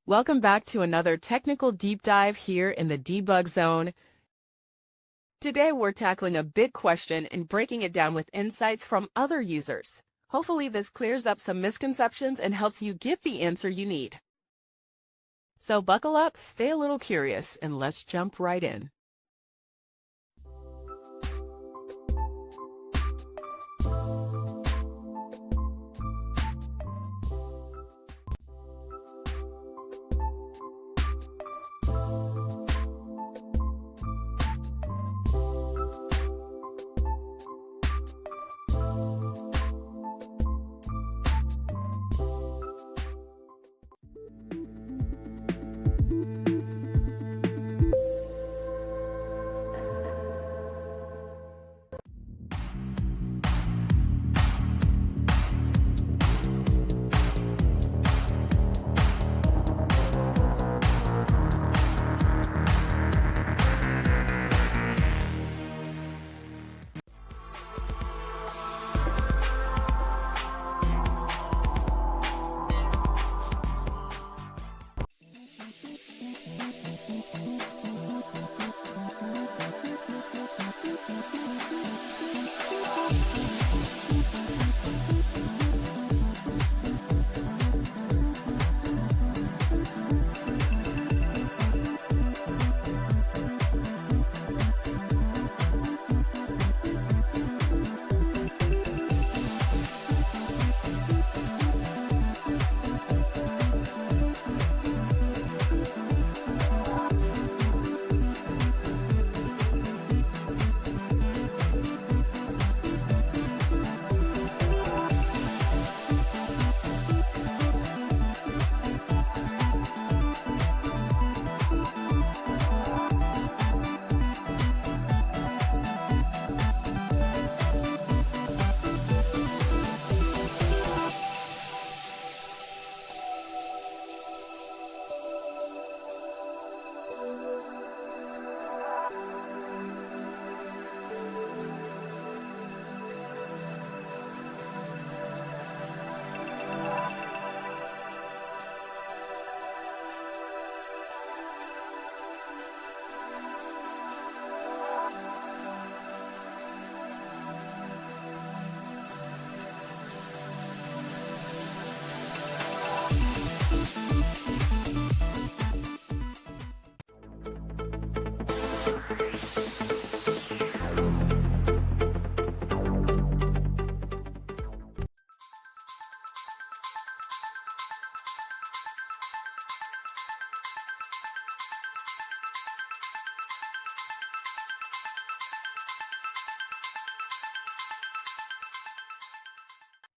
Welcome back to another technical deep dive here in the debug zone. Today we're tackling a big question and breaking it down with insights from other users. Hopefully this clears up some misconceptions and helps you get the answer you need. So buckle up, stay a little curious, and let's jump right in.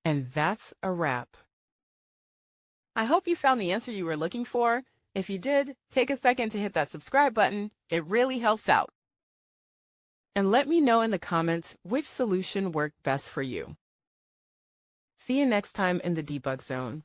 And that's a wrap. I hope you found the answer you were looking for. If you did, take a second to hit that subscribe button. It really helps out. And let me know in the comments which solution worked best for you. See you next time in the debug zone.